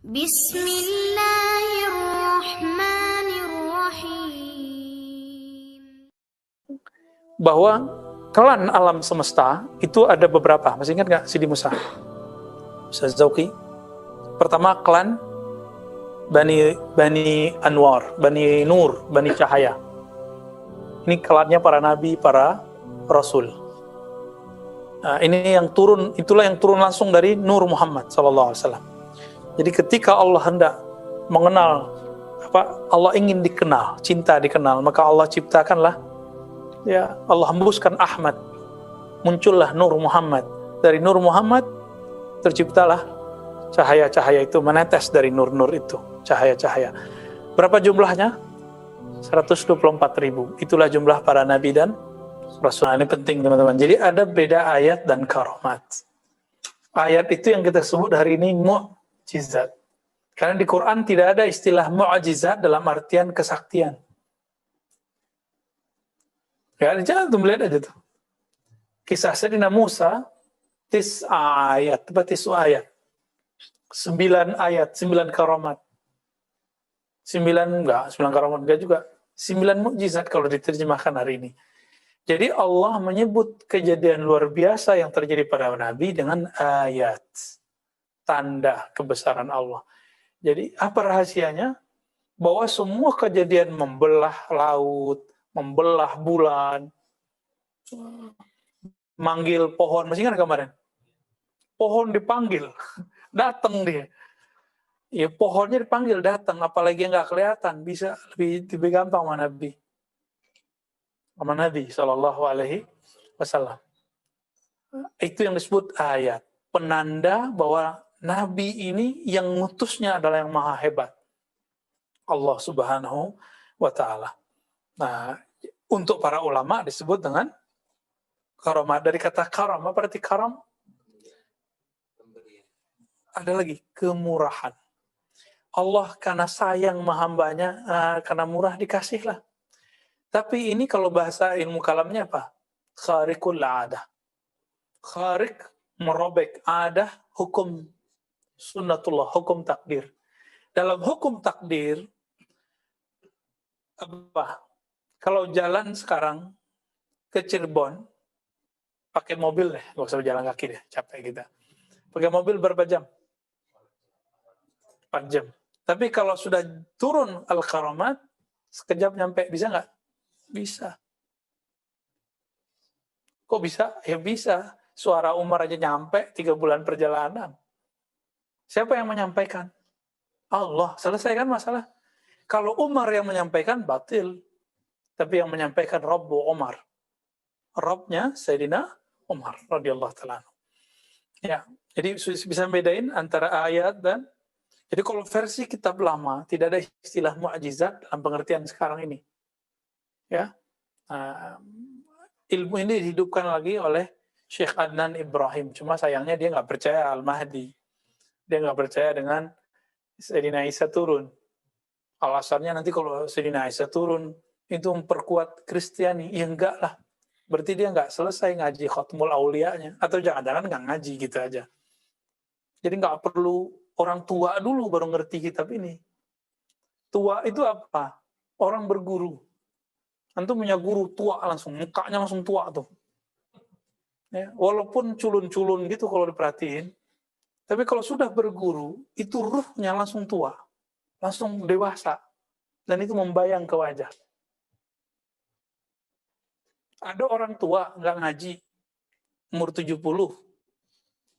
Bismillahirrahmanirrahim. Bahwa klan alam semesta itu ada beberapa. Masih ingat nggak Sidi Musa? Ustaz Zauki. Pertama klan Bani Anwar, Bani Nur, Bani Cahaya. Ini klannya para nabi, para rasul. Nah, ini yang turun, itulah yang turun langsung dari Nur Muhammad SAW. Jadi ketika Allah hendak mengenal, Allah ingin dikenal, cinta dikenal, maka Allah ciptakanlah, ya Allah hembuskan Ahmad, muncullah Nur Muhammad. Dari Nur Muhammad terciptalah cahaya-cahaya itu, menetes dari nur-nur itu, cahaya-cahaya. Berapa jumlahnya? 124.000. Itulah jumlah para nabi dan rasul. Ini penting teman-teman. Jadi ada beda ayat dan karomat. Ayat itu yang kita sebut hari ini mu'jizat. Karena di Quran tidak ada istilah mu'jizat dalam artian kesaktian. Ya, jangan tuh melihat aja tuh. Kisah Sayyidina Musa, 9 ayat. 9 ayat, 9 karomat. 9 karomat enggak juga. 9 mukjizat kalau diterjemahkan hari ini. Jadi Allah menyebut kejadian luar biasa yang terjadi pada Nabi dengan ayat. Tanda kebesaran Allah. Jadi apa rahasianya? Bahwa semua kejadian membelah laut, membelah bulan, manggil pohon. Masih ingat kemarin? Pohon dipanggil. Datang dia. Ya pohonnya dipanggil datang, apalagi yang nggak kelihatan, bisa lebih gampang sama Nabi. Sama Nabi SAW. Itu yang disebut ayat. Penanda bahwa Nabi ini yang ngutusnya adalah yang maha hebat. Allah Subhanahu wa Ta'ala. Nah, untuk para ulama disebut dengan karamah. Dari kata karam, apa arti karam? Ada lagi, kemurahan. Allah karena sayang hambanya, karena murah dikasihlah. Tapi ini kalau bahasa ilmu kalamnya apa? Khariqul adah. Khariq, merobek. Adah, hukum sunnatullah, hukum takdir. Dalam hukum takdir, apa? Kalau jalan sekarang ke Cirebon, pakai mobil deh, nggak usah jalan kaki deh, capek kita. Pakai mobil berapa jam? 4 jam. Tapi kalau sudah turun al-karamat, sekejap nyampe, bisa nggak? Bisa. Kok bisa? Ya bisa. Suara Umar aja nyampe 3 bulan perjalanan. Siapa yang menyampaikan? Allah. Selesaikan masalah. Kalau Umar yang menyampaikan, batil. Tapi yang menyampaikan Rabbu Umar. Rabbnya Sayyidina Umar radhiyallahu ta'ala. Ya, jadi bisa bedain antara ayat dan. Jadi kalau versi kitab lama tidak ada istilah mukjizat dalam pengertian sekarang ini. Ya, ilmu ini dihidupkan lagi oleh Syekh Adnan Ibrahim. Cuma sayangnya dia nggak percaya Al-Mahdi. Dia nggak percaya dengan Sayyidina Isa turun. Alasannya nanti kalau Sayyidina Isa turun itu memperkuat Kristiani. Ya enggak lah. Berarti dia nggak selesai ngaji Khatmul Auliyanya. Atau jangan-jangan nggak ngaji gitu aja. Jadi nggak perlu orang tua dulu baru ngerti kitab ini. Tua itu apa? Orang berguru. Antum punya guru tua langsung, mukanya langsung tua tuh. Ya, walaupun culun-culun gitu kalau diperhatiin, tapi kalau sudah berguru, itu ruhnya langsung tua. Langsung dewasa. Dan itu membayang ke wajah. Ada orang tua nggak ngaji, umur 70.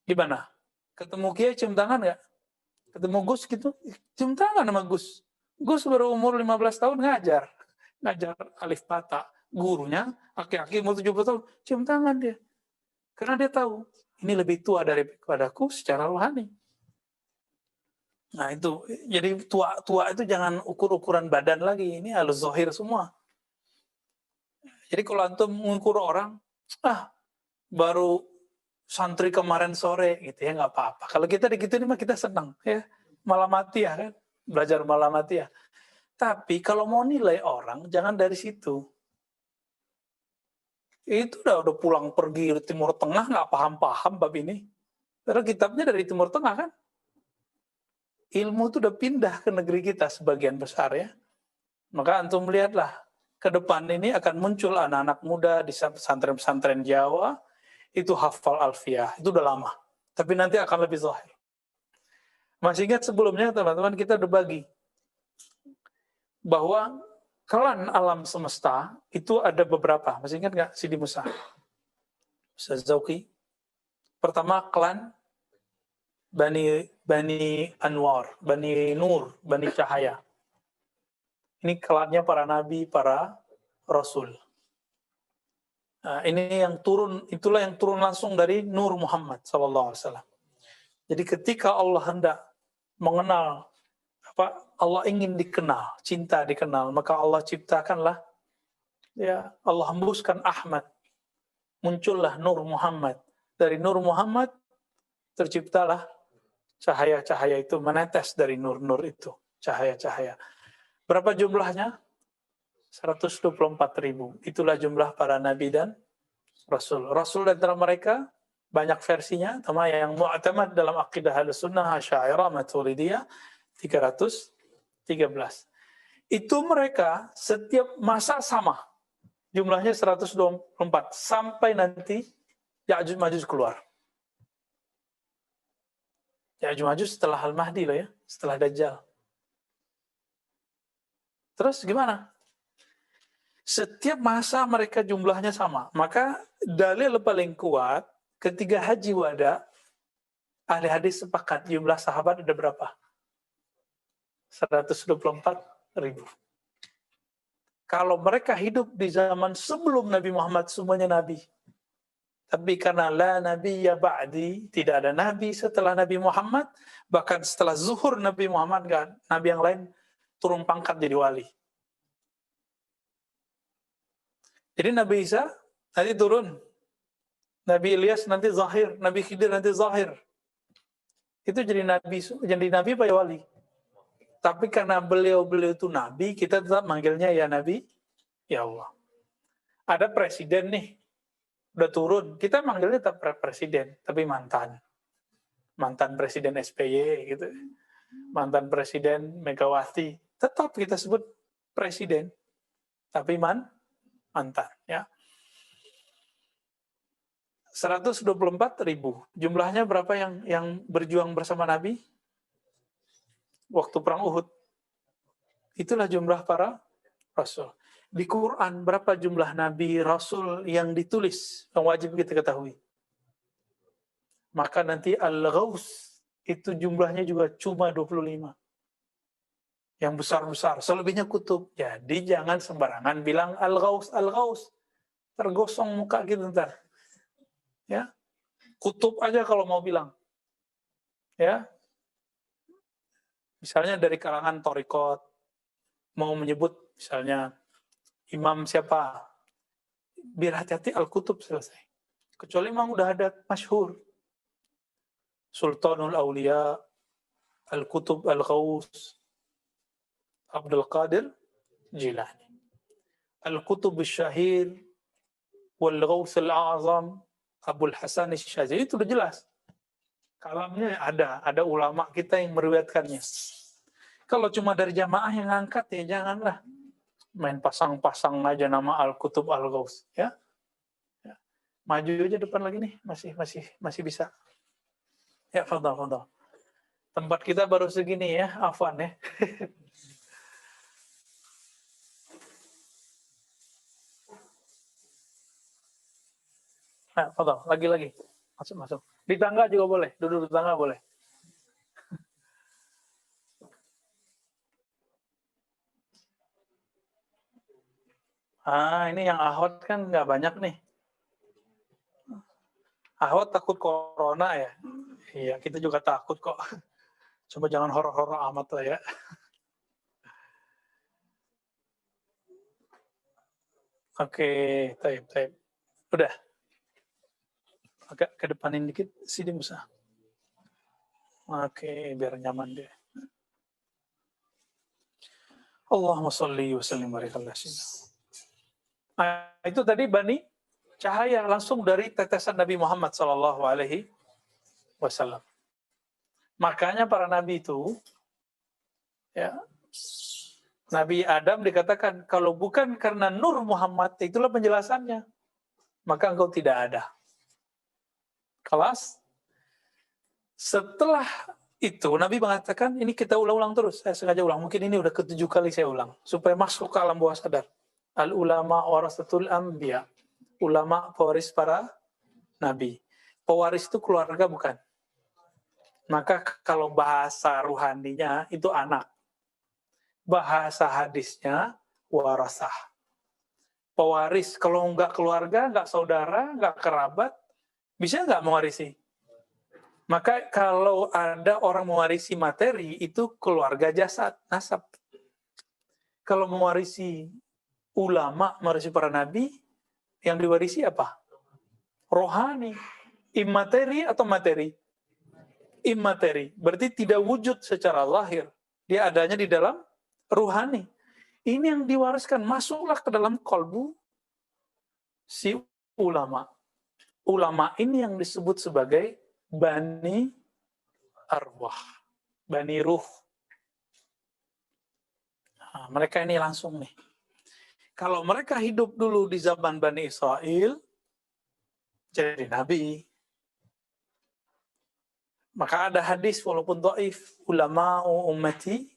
Gimana? Ketemu Kiai cium tangan nggak? Ketemu Gus gitu, cium tangan sama Gus. Gus baru umur 15 tahun ngajar alif bata. Gurunya aki-aki umur 70 tahun, cium tangan dia. Karena dia tahu, ini lebih tua daripadaku secara rohani. Nah itu, jadi tua itu jangan ukur-ukuran badan lagi, ini halus zahir semua. Jadi kalau antum mengukur orang, baru santri kemarin sore gitu ya, nggak apa-apa. Kalau kita digituin mah kita senang ya, malam mati ya kan, belajar malam mati ya. Tapi kalau mau nilai orang jangan dari situ. Itu udah pulang pergi di Timur Tengah nggak paham-paham bab ini. Karena kitabnya dari Timur Tengah kan. ilmu itu udah pindah ke negeri kita sebagian besar ya. Maka antum lihatlah, ke depan ini akan muncul anak-anak muda di pesantren-pesantren Jawa, itu hafal alfiyah, itu udah lama. Tapi nanti akan lebih zahir. Masih ingat sebelumnya teman-teman kita udah bagi, bahwa klan alam semesta itu ada beberapa. Masih ingat nggak Sidi Musa? Ustaz Zauki. Pertama klan Bani Anwar, Bani Nur, Bani Cahaya. Ini klannya para nabi, para rasul. Nah, ini yang turun, itulah yang turun langsung dari Nur Muhammad SAW. Jadi ketika Allah hendak mengenal, Allah ingin dikenal, cinta dikenal, maka Allah ciptakanlah, ya Allah hembuskan Ahmad, muncullah Nur Muhammad. Dari Nur Muhammad terciptalah cahaya-cahaya itu menetes dari nur-nur itu, cahaya-cahaya. Berapa jumlahnya? 124.000. Itulah jumlah para nabi dan rasul. Rasul di antara mereka banyak versinya, sama yang mu'tamad dalam akidah Ahlussunnah, Asy'ariyah, Maturidiyah 313. Itu mereka setiap masa sama. Jumlahnya 124 sampai nanti Ya'juj Ma'juj keluar. Ya'juj Ma'juj setelah Al-Mahdi loh ya, setelah Dajjal. Terus gimana? Setiap masa mereka jumlahnya sama. Maka dalil paling kuat ketika haji wada, ahli hadis sepakat jumlah sahabat ada berapa? 124.000. Kalau mereka hidup di zaman sebelum Nabi Muhammad, semuanya nabi. Tapi karena la nabiyya ba'di, tidak ada nabi setelah Nabi Muhammad, bahkan setelah zuhur Nabi Muhammad, kan, nabi yang lain turun pangkat jadi wali. Jadi Nabi Isa nanti turun, Nabi Ilyas nanti zahir, Nabi Khidir nanti zahir. Itu jadi nabi apa ya wali? Tapi karena beliau itu nabi, kita tetap manggilnya ya nabi, ya Allah. Ada presiden nih, udah turun, kita manggilnya tetap presiden, tapi mantan presiden SBY gitu, mantan presiden Megawati, tetap kita sebut presiden, tapi mantan ya. 124.000. Jumlahnya berapa yang berjuang bersama Nabi waktu perang Uhud? Itulah jumlah para rasul. Di Quran berapa jumlah nabi rasul yang ditulis yang wajib kita ketahui? Maka nanti Al-Ghaus itu jumlahnya juga cuma 25. Yang besar-besar, selebihnya kutub. Jadi jangan sembarangan bilang Al-Ghaus, Al-Ghaus. Tergosong muka gitu ntar. Ya. Kutub aja kalau mau bilang. Ya. Misalnya dari kalangan Thariqat mau menyebut misalnya imam siapa, biar hati-hati Al-Kutub selesai. Kecuali memang udah ada masyhur. Sultanul Aulia, Al-Kutub Al-Ghaus, Abdul Qadir Jilani. Al-Kutub Al-Syahir, Wal-Ghaus Al-A'zam, Abul Hasan Al-Syazili, itu udah jelas. Kalamnya ada ulama kita yang meriwayatkannya. Kalau cuma dari jamaah yang ngangkat ya janganlah. Main pasang-pasang aja nama Al-Kutub Al-Ghaus ya. Ya. Maju aja depan lagi nih, masih bisa. Ya, fadhal. Tempat kita baru segini ya, afwan ya. Nah, fadhal, lagi. Masuk. Di tangga juga boleh, duduk di tangga boleh. Ini yang ahwat kan nggak banyak nih. Ahwat takut corona ya. Iya, kita juga takut kok. Coba jangan horor-horor amat lah ya. Oke, taib. Udah. Agak ke depanin dikit, Sidi Musa. Oke, biar nyaman deh. Allahumma sholli wa sallim wa barik ala sayyidina. Itu tadi Bani Cahaya langsung dari tetesan Nabi Muhammad SAW. Makanya para nabi itu Ya. Nabi Adam dikatakan, kalau bukan karena nur Muhammad, itulah penjelasannya, maka engkau tidak ada. Kelas. Setelah itu, Nabi mengatakan, ini kita ulang-ulang terus, saya sengaja ulang, mungkin ini udah ke-7 kali saya ulang, supaya masuk ke alam bawah sadar. Al-ulama warasatul anbiya. Ulama pewaris para nabi. Pewaris itu keluarga bukan? Maka kalau bahasa ruhaninya itu anak. Bahasa hadisnya warasah. Pewaris, kalau nggak keluarga, nggak saudara, nggak kerabat, bisa nggak mewarisi? Maka kalau ada orang mewarisi materi, itu keluarga jasad, nasab. Kalau mewarisi ulama, mewarisi para nabi, yang diwarisi apa? Rohani. Immateri atau materi? Immateri. Berarti tidak wujud secara lahir. Dia adanya di dalam ruhani. Ini yang diwariskan, masuklah ke dalam kolbu si ulama. Ulama ini yang disebut sebagai bani arwah, bani ruh. Nah, mereka ini langsung nih. Kalau mereka hidup dulu di zaman Bani Israel, jadi nabi. Maka ada hadis walaupun dhaif, ulama ummati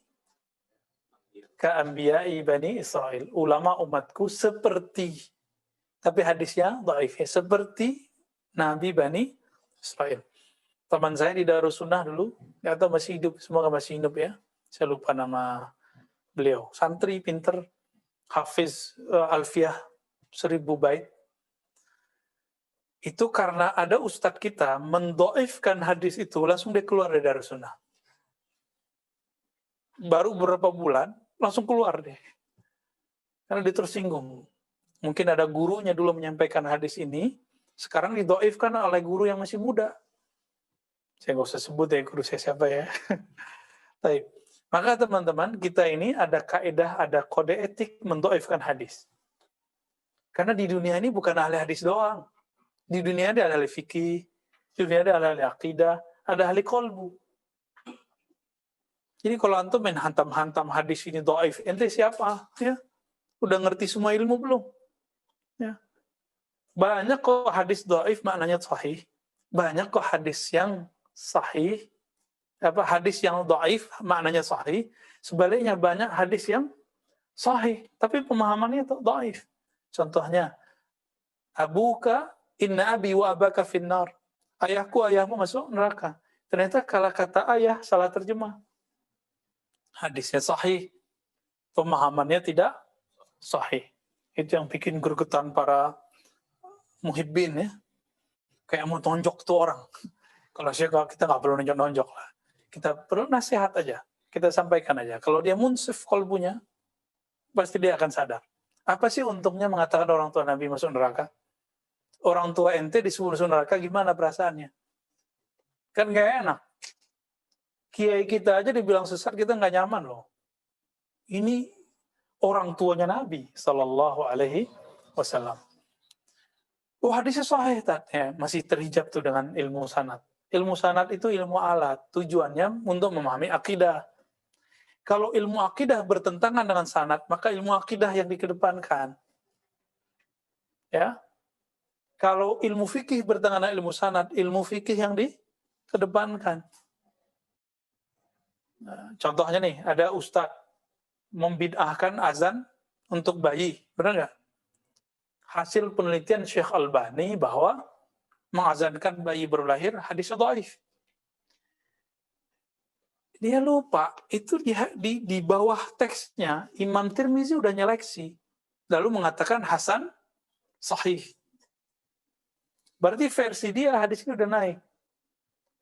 ka'anbiya'i Bani Israel. Ulama umatku seperti, tapi hadisnya dhaif, ya, seperti Nabi Bani Israel. Teman saya di Darussunnah dulu, nggak tahu masih hidup, semoga masih hidup ya. Saya lupa nama beliau. Santri, pinter, hafiz Alfiyah 1000 bait. Itu karena ada ustadz kita mendoifkan hadis itu, langsung dia keluar dari Darussunnah. Baru beberapa bulan, langsung keluar deh. Karena dia tersinggung. Mungkin ada gurunya dulu menyampaikan hadis ini, sekarang didoifkan oleh guru yang masih muda. Saya nggak usah sebut ya guru saya siapa ya. Baik. Maka teman-teman, kita ini ada kaidah, ada kode etik mendoifkan hadis. Karena di dunia ini bukan ahli hadis doang. Di dunia ada ahli fikih, di dunia ada ahli akidah, ada ahli kolbu. Jadi kalau antum main hantam-hantam hadis ini doif, ente siapa? Ya, udah ngerti semua ilmu belum? Ya. Banyak kok hadis doif maknanya sahih. Banyak kok hadis yang sahih, hadis yang doif maknanya sahih. Sebaliknya banyak hadis yang sahih, tapi pemahamannya doif. Contohnya, abuka inna abi wa abaka finnar. Ayahku, ayahmu masuk neraka. Ternyata kalau kata ayah salah terjemah. Hadisnya sahih, pemahamannya tidak sahih. Itu yang bikin gregetan para muhibbin ya. Kayak mau tonjok tuh orang. Kalau kita nggak perlu nonjok-nonjok lah. Kita perlu nasihat aja. Kita sampaikan aja. Kalau dia munsif kolbunya, pasti dia akan sadar. Apa sih untungnya mengatakan orang tua Nabi masuk neraka? Orang tua ente disuruh masuk neraka, gimana perasaannya? Kan gak enak. Kiai kita aja dibilang sesat, kita nggak nyaman loh. Ini orang tuanya Nabi Sallallahu Alaihi Wasallam. Oh, hadisnya sahih, ya, masih terhijab tuh dengan ilmu sanad. Ilmu sanad itu ilmu alat, tujuannya untuk memahami akidah. Kalau ilmu akidah bertentangan dengan sanad, maka ilmu akidah yang dikedepankan. Ya. Kalau ilmu fikih bertentangan dengan ilmu sanad, ilmu fikih yang dikedepankan. Nah, contohnya nih, ada ustadz membid'ahkan azan untuk bayi, benar nggak? Hasil penelitian Syekh Albani bahwa mengazankan bayi baru lahir hadis dhaif. Dia lupa, itu di bawah teksnya Imam Tirmizi udah nyeleksi, lalu mengatakan hasan sahih. Berarti versi dia hadisnya udah naik.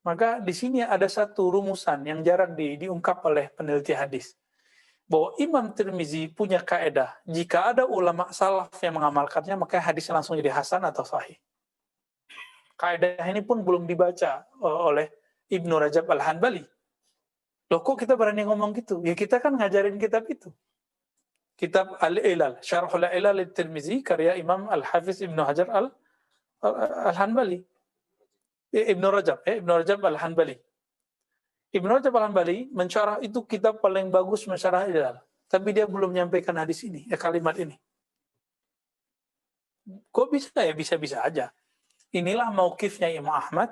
Maka di sini ada satu rumusan yang jarang diungkap oleh peneliti hadis. Bahwa Imam Tirmizi punya kaedah, jika ada ulama salaf yang mengamalkannya, maka hadisnya langsung jadi hasan atau sahih. Kaedah ini pun belum dibaca oleh Ibnu Rajab Al-Hanbali. Loh kok kita berani ngomong gitu? Ya kita kan ngajarin kitab itu. Kitab Al-Ilal, Syarhul Ilal Tirmizi, karya Imam Al-Hafiz Ibnu Hajar Al-Hanbali. Ibnu Rajab Al-Hanbali. Ibnu Rajab Al-Hambali mensyarah itu kitab paling bagus mensyarah Ilal. Tapi dia belum menyampaikan hadis ini, kalimat ini. Kok bisa ya? Bisa-bisa aja. Inilah mauqifnya Imam Ahmad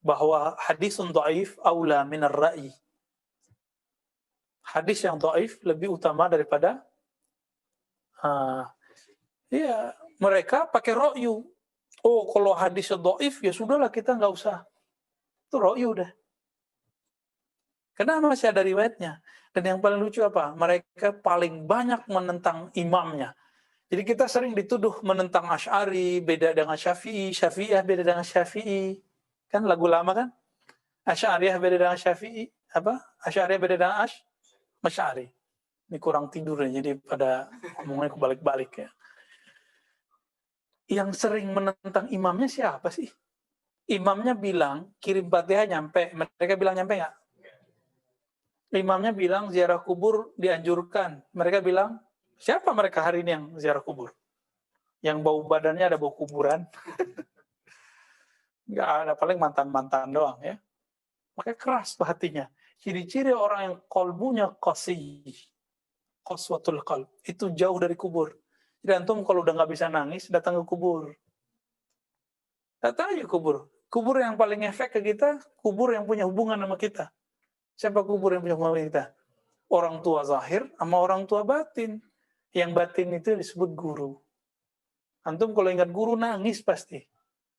bahwa hadisun dhaif aula minar ra'i. Hadis yang dhaif lebih utama daripada mereka pakai ra'yu. Oh, kalau hadis dhaif ya sudahlah kita nggak usah. Itu ra'yu udah. Karena masih ada riwayatnya. Dan yang paling lucu apa? Mereka paling banyak menentang imamnya. Jadi kita sering dituduh menentang Asy'ari, beda dengan Syafi'i, Syafi'iyah beda dengan Syafi'i. Kan lagu lama kan? Asy'ariyah beda dengan Syafi'i. Apa? Asy'ariyah beda dengan Asy'ari. Ini kurang tidur ya, jadi pada ngomongnya kebalik-balik ya. Yang sering menentang imamnya siapa sih? Imamnya bilang, kirim Fatihah nyampe. Mereka bilang nyampe nggak? Imamnya bilang ziarah kubur dianjurkan. Mereka bilang, siapa mereka hari ini yang ziarah kubur? Yang bau badannya ada bau kuburan. Nggak ada, paling mantan-mantan doang ya. Makanya keras tuh hatinya. Ciri-ciri orang yang kolbunya qasiyy, qaswatul qalb, itu jauh dari kubur. Jadi antum kalau udah nggak bisa nangis, datang ke kubur. Datang aja ke kubur. Kubur yang paling efek ke kita, kubur yang punya hubungan sama kita. Siapa kubur yang punya hubungan sama kita? Orang tua zahir sama orang tua batin. Yang batin itu disebut guru. Antum kalau ingat guru nangis pasti.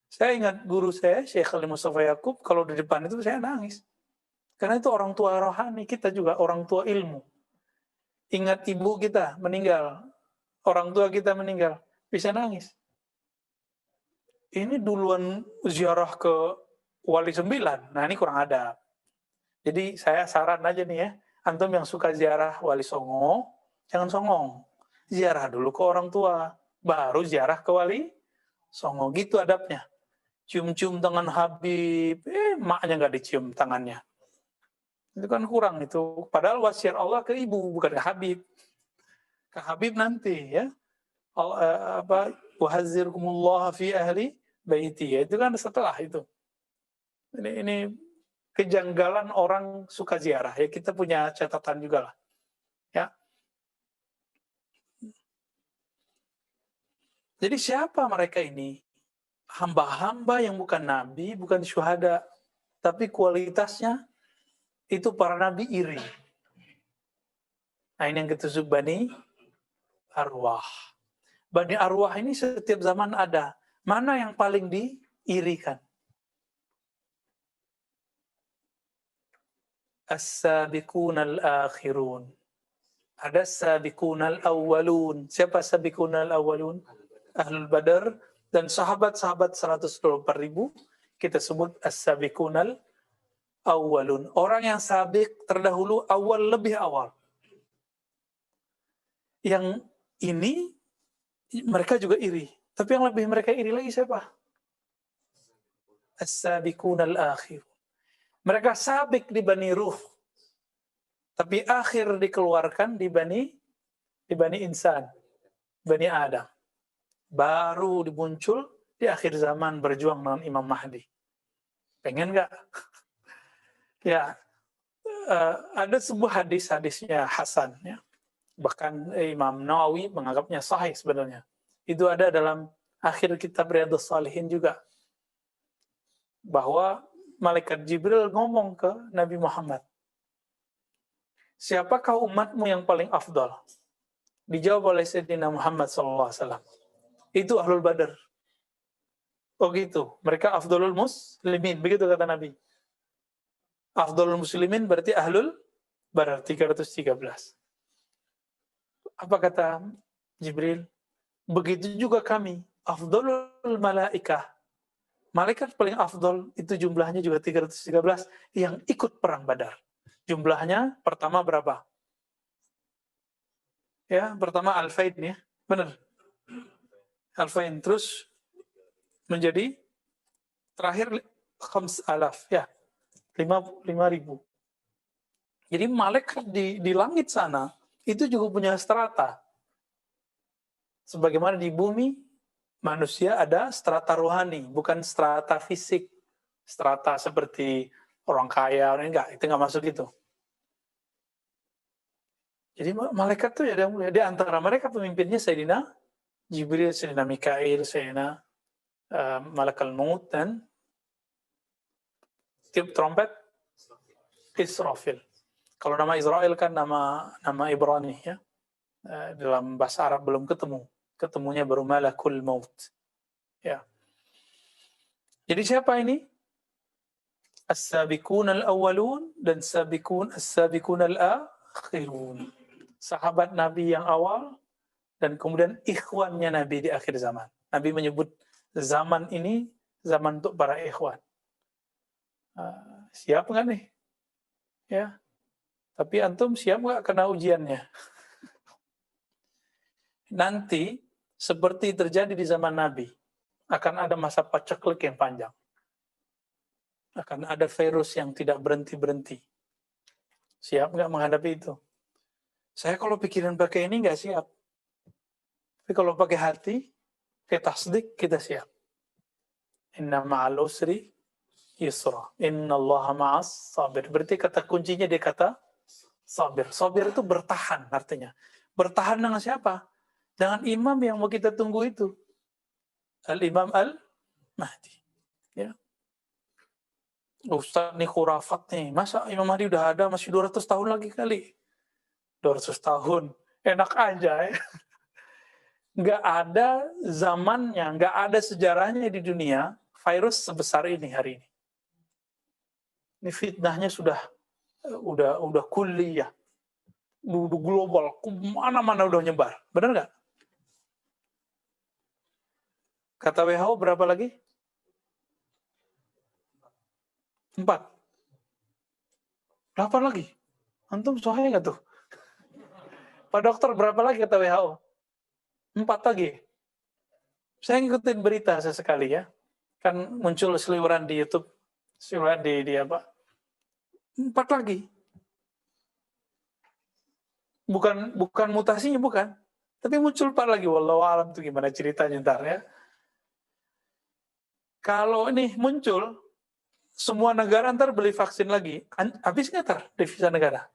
Saya ingat guru saya, Syekh Khalil Mustafa Yaqub, kalau di depan itu saya nangis. Karena itu orang tua rohani, kita juga orang tua ilmu. Ingat ibu kita meninggal, orang tua kita meninggal, bisa nangis. Ini duluan ziarah ke Wali 9, nah ini kurang adab. Jadi saya saran aja nih ya, antum yang suka ziarah Wali Songo, jangan songong. Ziarah dulu ke orang tua, baru ziarah ke Wali Songo, gitu adabnya. Cium-cium tangan Habib, maknya nggak dicium tangannya. Itu kan kurang itu. Padahal wasiat Allah ke ibu, bukan ke Habib. Ke Habib nanti ya. Wahadzirkumullah fi ahli baiti. Itu kan setelah itu. Ini kejanggalan orang suka ziarah ya, kita punya catatan juga lah ya. Jadi siapa mereka ini? Hamba-hamba yang bukan nabi, bukan syuhada, tapi kualitasnya itu para nabi iri. Nah ini yang kita sebut Bani Arwah. Bani Arwah ini setiap zaman ada. Mana yang paling diirikan? As-sabiqun al-akhirun. Ada as-sabiqun al-awwalun. Siapa as-sabiqun al-awwalun? Ahlul Badar dan sahabat-sahabat 124.000 kita sebut as-sabiqun al-awwalun. Orang yang sabik terdahulu, awal lebih awal. Yang ini mereka juga iri. Tapi yang lebih mereka iri lagi siapa? As-sabiqun al-akhirun. Mereka sabik di Bani Ruh, tapi akhir dikeluarkan di Bani Insan, Bani Adam. Baru dimuncul di akhir zaman berjuang dengan Imam Mahdi. Pengen nggak? Ya, ada sebuah hadisnya Hasan, ya. Bahkan Imam Nawawi menganggapnya sahih sebenarnya. Itu ada dalam akhir kitab Riyadhus Shalihin juga, bahwa Malaikat Jibril ngomong ke Nabi Muhammad, siapakah umatmu yang paling afdal? Dijawab oleh Sayyidina Muhammad SAW. Itu Ahlul Badar. Oh gitu, mereka afdalul muslimin, begitu kata Nabi. Afdalul muslimin berarti Ahlul Badar 313. Apa kata Jibril? Begitu juga kami, afdalul malaikah. Malaikat paling afdal itu jumlahnya juga 313 yang ikut perang Badar. Jumlahnya pertama berapa? Ya, pertama Alfain ya. Benar. Alfain terus menjadi terakhir 5,000 ya. 5.000. Jadi malaikat di langit sana itu juga punya strata. Sebagaimana di bumi manusia ada strata rohani, bukan strata fisik. Strata seperti orang kaya, enggak, itu enggak masuk itu. Jadi malaikat tuh ada yang mulia. Di antara mereka pemimpinnya Sayyidina Jibril, Sayyidina Mikail, Sayyidina Malakal Maut, dan tiup trompet Israfil. Kalau nama Israel kan nama Ibrani ya. Dalam bahasa Arab belum ketemu. Ketemunya baru Malakul Maut. Ya. Jadi siapa ini? As-sabiqun al-awwalun dan as-sabiqun al-akhirun. Sahabat Nabi yang awal dan kemudian ikhwannya Nabi di akhir zaman. Nabi menyebut zaman ini zaman untuk para ikhwan. Siap nggak nih? Ya. Tapi antum siap nggak kena ujiannya? Nanti seperti terjadi di zaman Nabi, akan ada masa paceklik yang panjang. Akan ada virus yang tidak berhenti-berhenti. Siap nggak menghadapi itu? Saya kalau pikiran pakai ini nggak siap. Tapi kalau pakai hati, kita tasdik, kita siap. Inna ma'al usri yusra. Inna allaha ma'as sabir. Berarti kata kuncinya dia kata sabir. Sabir itu bertahan artinya. Bertahan dengan siapa? Dengan imam yang mau kita tunggu itu. Al-Imam Al-Mahdi. Ya. Ustaz nih khurafat nih. Masa Imam Mahdi udah ada masih 200 tahun lagi kali? 200 tahun. Enak aja ya. Nggak ada zamannya, nggak ada sejarahnya di dunia virus sebesar ini hari ini. Ini fitnahnya sudah kuliah. Udah global, mana-mana udah nyebar. Benar nggak? Kata WHO berapa lagi? 4. 8 lagi. Antum soalnya nggak tuh? Pak dokter berapa lagi kata WHO? 4 lagi. Saya ngikutin berita sesekali ya. Kan muncul seliweran di YouTube. Seliweran di apa? 4 lagi. Bukan mutasinya, bukan. Tapi muncul 4 lagi. Wallahu alam tuh gimana ceritanya ntar ya. Kalau ini muncul, semua negara ntar beli vaksin lagi. Habis nggak ntar devisa negara?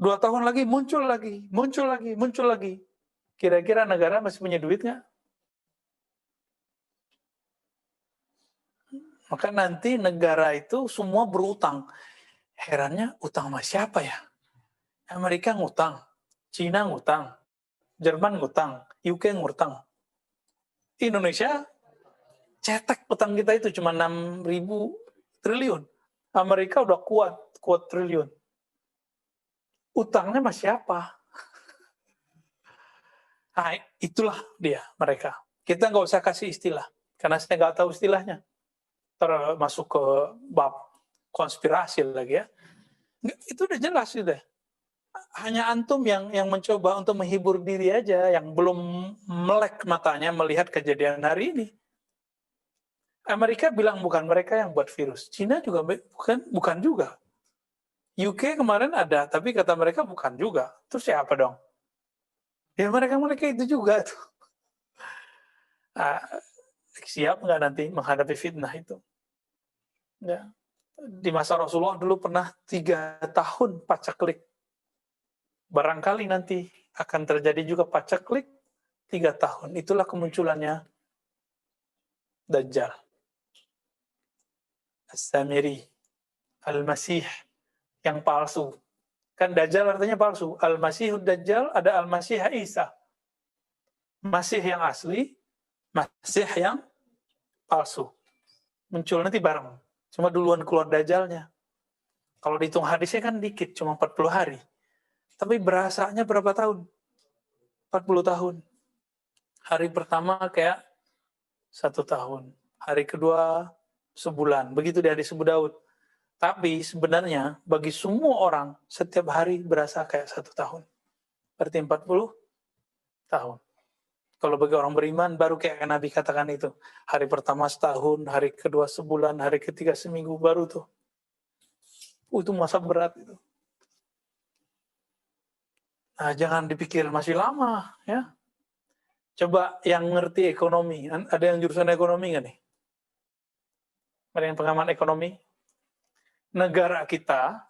2 tahun lagi muncul lagi. Kira-kira negara masih punya duit nggak? Maka nanti negara itu semua berutang. Herannya utang sama siapa ya? Amerika ngutang, Cina ngutang, Jerman ngutang, UK ngutang. Indonesia cetek utang kita itu cuma 6.000 triliun. Amerika udah kuat triliun. Utangnya sama siapa? Nah, itulah dia mereka. Kita nggak usah kasih istilah, karena saya nggak tahu istilahnya. Termasuk ke bab konspirasi lagi ya. Itu udah jelas gitu. Hanya antum yang mencoba untuk menghibur diri aja, yang belum melek matanya melihat kejadian hari ini. Amerika bilang bukan mereka yang buat virus. Cina juga bukan juga. UK kemarin ada, tapi kata mereka bukan juga. Terus siapa dong? Ya mereka itu juga tuh. Siap nggak nanti menghadapi fitnah itu? Ya. Di masa Rasulullah dulu pernah 3 tahun paceklik. Barangkali nanti akan terjadi juga paceklik 3 tahun. Itulah kemunculannya Dajjal. As-Samiri. Al-Masih yang palsu. Kan Dajjal artinya palsu. Al-Masihud Dajjal ada Al-Masih Isa. Masih yang asli, Masih yang palsu. Muncul nanti bareng. Cuma duluan keluar Dajjalnya. Kalau dihitung hadisnya kan dikit, cuma 40 hari. Tapi berasanya berapa tahun? 40 tahun. Hari pertama kayak 1 tahun. Hari kedua sebulan. Begitu di hadis Abu Daud. Tapi sebenarnya bagi semua orang setiap hari berasa kayak 1 tahun. Berarti 40 tahun. Kalau bagi orang beriman baru kayak Nabi katakan itu. Hari pertama setahun, hari kedua sebulan, hari ketiga seminggu baru tuh. Itu masa berat itu. Nah, jangan dipikir masih lama ya. Coba yang ngerti ekonomi. Ada yang jurusan ekonomi nggak nih? Ada yang pengamat ekonomi? negara kita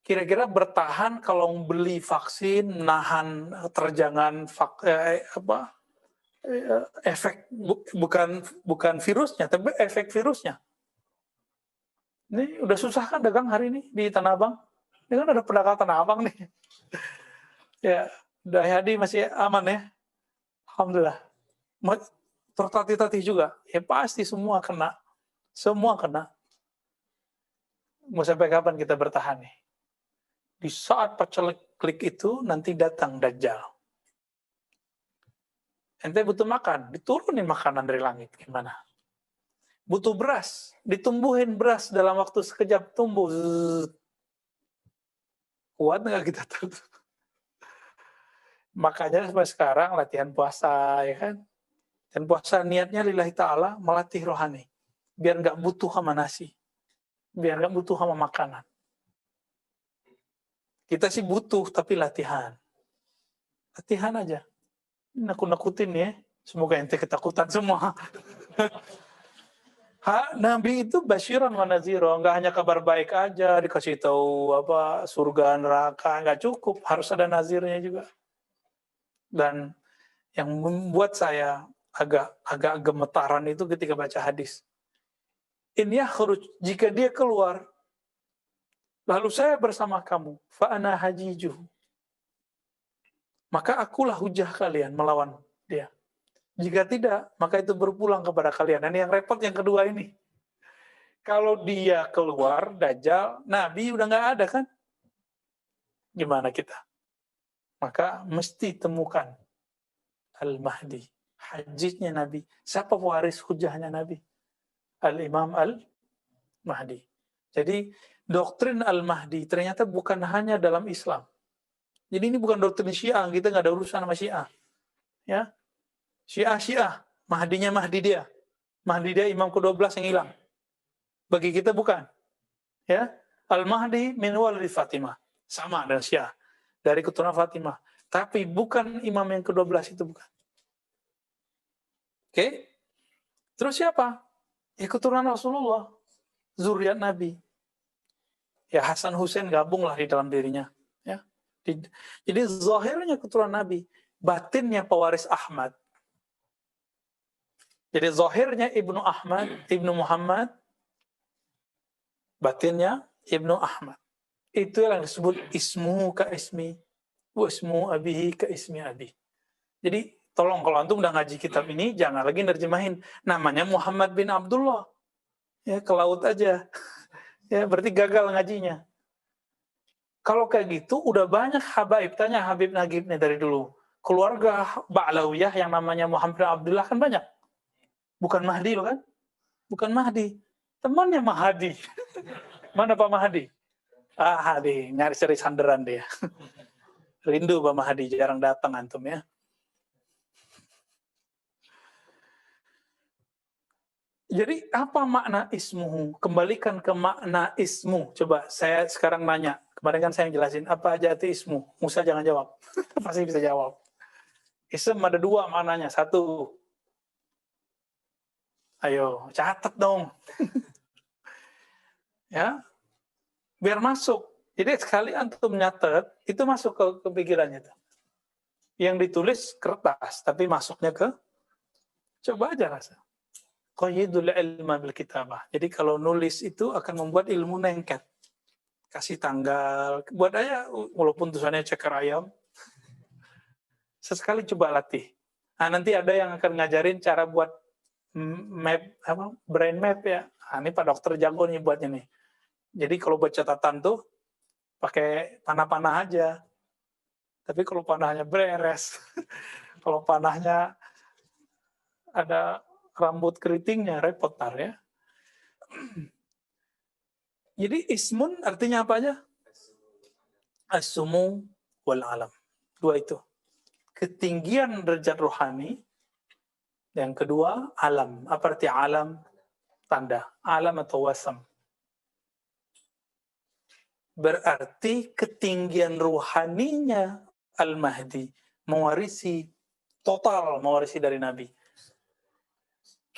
kira-kira bertahan kalau beli vaksin, menahan terjangan efek bukan virusnya, tapi efek virusnya. Ini udah susah kan dagang hari ini di Tanah Abang? Ini kan ada pedagang Tanah Abang nih. Ya, Dayadi masih aman ya. Alhamdulillah. Tertatih-tatih juga. Ya pasti semua kena. Semua kena. Mau sampai kapan kita bertahan nih? Di saat klik itu nanti datang Dajjal. Ente butuh makan, diturunin makanan dari langit. Gimana? Butuh beras, ditumbuhin beras dalam waktu sekejap tumbuh. Kuat nggak kita tuh? Makanya sampai sekarang latihan puasa, ya kan? Dan puasa niatnya lillahi ta'ala melatih rohani. Biar nggak butuh sama nasi. Biar nggak butuh sama makanan. Kita sih butuh, tapi latihan. Latihan aja. Nakut-nakutin ya. Semoga ente ketakutan semua. Nabi itu basyiran wa nazira, nggak hanya kabar baik aja dikasih tahu apa surga neraka, nggak cukup, harus ada nazirnya juga. Dan yang membuat saya agak gemetaran itu ketika baca hadis. Ini jika dia keluar, lalu saya bersama kamu, fa ana hajijuh. Maka akulah hujah kalian melawan dia. Jika tidak, maka itu berpulang kepada kalian. Dan yang repot yang kedua ini. Kalau dia keluar, Dajjal, Nabi udah nggak ada kan? Gimana kita? Maka mesti temukan Al-Mahdi. Hadisnya Nabi. Siapa waris hujahnya Nabi? Al-Imam Al-Mahdi. Jadi doktrin Al-Mahdi ternyata bukan hanya dalam Islam. Jadi ini bukan doktrin Syiah, kita nggak ada urusan sama Syiah. Ya, Syiah, Mahdinya Mahdi dia. Mahdi dia Imam ke-12 yang hilang. Bagi kita bukan. Ya, Al-Mahdi min walidi Fatimah. Sama dengan Syiah. Dari keturunan Fatimah. Tapi bukan imam yang ke-12 itu bukan. Oke? Terus siapa? Ya keturunan Rasulullah. Zuriat Nabi. Ya Hasan Hussein gabunglah di dalam dirinya. Ya. Jadi zahirnya keturunan Nabi, batinnya pewaris Ahmad. Jadi zahirnya Ibnu Ahmad, Ibnu Muhammad, batinnya Ibnu Ahmad. Itu yang disebut ismu ka ismi, wa ismu abihi ka ismi abi. Jadi tolong kalau antum udah ngaji kitab ini jangan lagi nerjemahin namanya Muhammad bin Abdullah. Ya ke laut aja. Ya berarti gagal ngajinya. Kalau kayak gitu, udah banyak habaib. Tanya Habib Nagib nih dari dulu. Keluarga Ba'lawiyah yang namanya Muhammad bin Abdullah kan banyak. Bukan Mahdi loh kan? Bukan Mahdi. Temannya Mahdi. Mana Pak Mahdi? Hadi, nyari-cari sandaran dia. Rindu Pak Mahdi, jarang datang antum ya. Jadi apa makna ismuhu? Kembalikan ke makna ismu. Coba saya sekarang nanya. Kemarin kan saya jelasin apa aja itu ismu. Musa jangan jawab. Pasti bisa jawab. Ism ada dua maknanya. Satu. Ayo, catat dong. Ya. Biar masuk. Jadi sekali antum nyatet, itu masuk ke pikirannya. Yang ditulis kertas, tapi masuknya ke coba aja rasa. Qayyidul ilma bil kitabah. Jadi kalau nulis itu akan membuat ilmu nengket. Kasih tanggal, buat aja walaupun tulisannya ceker ayam. Sesekali coba latih. Nah, nanti ada yang akan ngajarin cara buat map, brain map ya. Nah, ini Pak Dokter jago nih buatnya nih. Jadi kalau buat catatan tuh pakai panah-panah aja. Tapi kalau panahnya beres, kalau panahnya ada rambut keritingnya repot tar ya. Jadi ismun artinya apa aja? As-sumu wal alam. Dua itu. Ketinggian derajat rohani. Yang kedua, alam. Apa arti alam? Tanda. Alam atau wasam. Berarti ketinggian rohaninya Al-Mahdi mewarisi dari Nabi.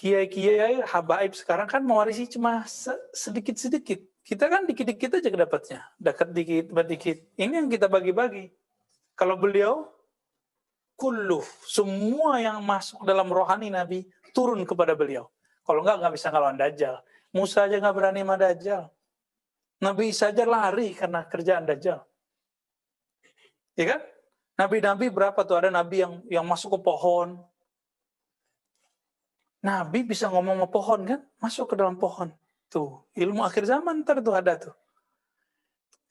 kiai-kiai habaib sekarang kan mewarisi cuma sedikit-sedikit. Kita kan dikit-dikit aja dapatnya. Dekat dikit, dikit. Ini yang kita bagi-bagi. Kalau beliau, kullu, semua yang masuk dalam rohani Nabi, turun kepada beliau. Kalau nggak bisa ngelawan Dajjal. Musa aja nggak berani sama Dajjal. Nabi Isa aja lari karena kerjaan Dajjal. Ya kan? Nabi-nabi berapa tuh? Ada nabi yang masuk ke pohon. Nabi bisa ngomong sama pohon kan? Masuk ke dalam pohon. Tuh, ilmu akhir zaman ntar tuh ada tuh.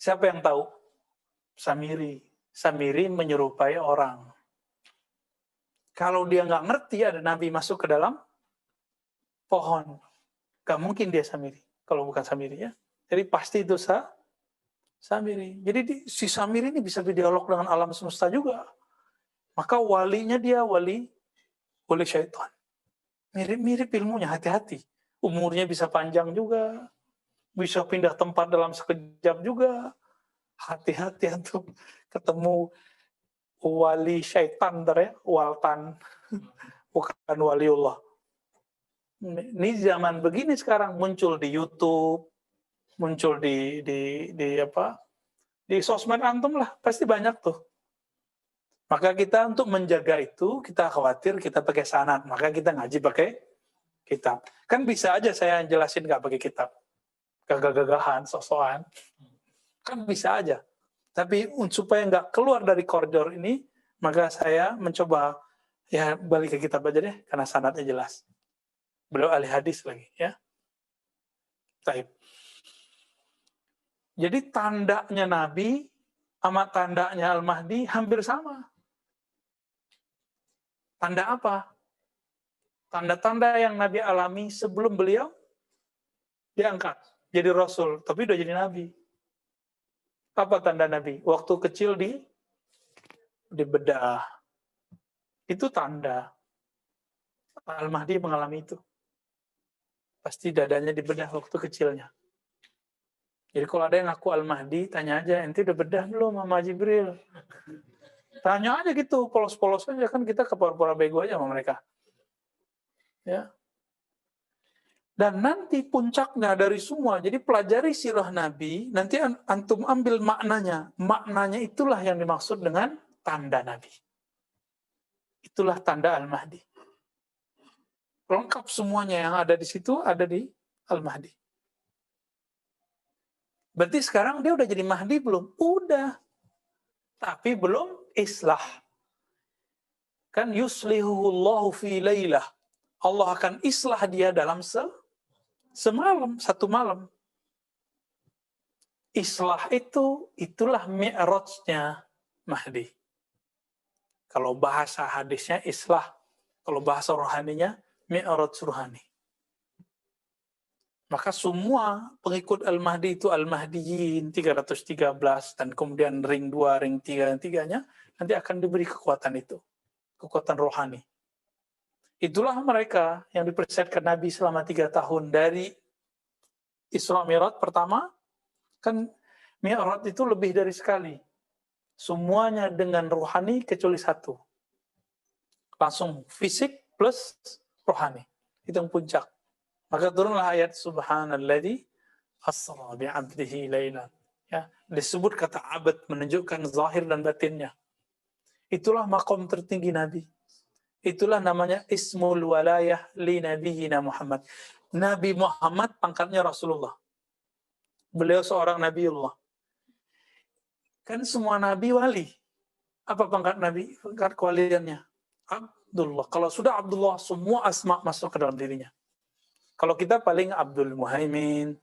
Siapa yang tahu? Samiri. Samiri menyerupai orang. Kalau dia nggak ngerti ada nabi masuk ke dalam pohon. Gak mungkin dia Samiri. Kalau bukan Samiri ya. Jadi pasti itu Samiri. Jadi si Samiri ini bisa berdialog dengan alam semesta juga. Maka walinya dia wali syaitan. Mirip-mirip ilmunya, hati-hati. Umurnya bisa panjang juga. Bisa pindah tempat dalam sekejap juga. Hati-hati untuk ketemu wali syaitan, waltan. Bukan waliullah. Ini zaman begini sekarang muncul di YouTube, muncul di sosmed antum lah, pasti banyak tuh. Maka kita untuk menjaga itu, kita khawatir kita pakai sanad, maka kita ngaji pakai kitab. Kan bisa aja saya jelasin nggak pakai kitab, gagah-gagahan, sosokan, kan bisa aja. Tapi supaya nggak keluar dari koridor ini, maka saya mencoba ya balik ke kitab aja deh, karena sanadnya jelas. Beliau ahli hadis lagi, ya. Baik. Jadi tandanya Nabi sama tandanya Al-Mahdi hampir sama. Tanda apa? Tanda-tanda yang Nabi alami sebelum beliau diangkat jadi Rasul, tapi udah jadi Nabi. Apa tanda Nabi? Waktu kecil di bedah. Itu tanda. Al-Mahdi mengalami itu. Pasti dadanya dibedah waktu kecilnya. Jadi kalau ada yang ngaku Al-Mahdi, tanya aja, ente udah bedah belum sama Jibril? Tanya aja gitu, polos-polos aja, kan kita kepura-pura bego aja sama mereka. Ya. Dan nanti puncaknya dari semua, jadi pelajari sirah Nabi, nanti antum ambil maknanya. Maknanya itulah yang dimaksud dengan tanda Nabi. Itulah tanda Al-Mahdi. Lengkap semuanya yang ada di situ, ada di Al-Mahdi. Berarti sekarang dia udah jadi Mahdi belum? Udah. Tapi belum islah. Kan yuslihuhullahu fi laylah. Allah akan islah dia dalam semalam, satu malam. Islah itulah mi'rajnya Mahdi. Kalau bahasa hadisnya islah, kalau bahasa rohaninya mi'raj rohani. Maka semua pengikut Al-Mahdi itu Al-Mahdiyin 313 dan kemudian ring 2, ring 3 dan 3-nya nanti akan diberi kekuatan itu. Kekuatan rohani. Itulah mereka yang dipersiapkan Nabi selama 3 tahun dari Isra Mi'raj pertama, kan Mi'raj itu lebih dari sekali. Semuanya dengan rohani kecuali satu. Langsung fisik plus rohani. Itu yang puncak. Maka turunlah ayat Subhanalladzi asra bi'abdihi laylan. Ya, disebut kata abad menunjukkan zahir dan batinnya. Itulah makom tertinggi Nabi. Itulah namanya ismul walayah li nabiyina Muhammad. Nabi Muhammad pangkatnya Rasulullah. Beliau seorang Nabiullah. Kan semua Nabi wali. Apa pangkat Nabi? Pangkat kewaliannya. Abdullah. Kalau sudah Abdullah, semua asma masuk ke dalam dirinya. Kalau kita paling Abdul Muhaimin,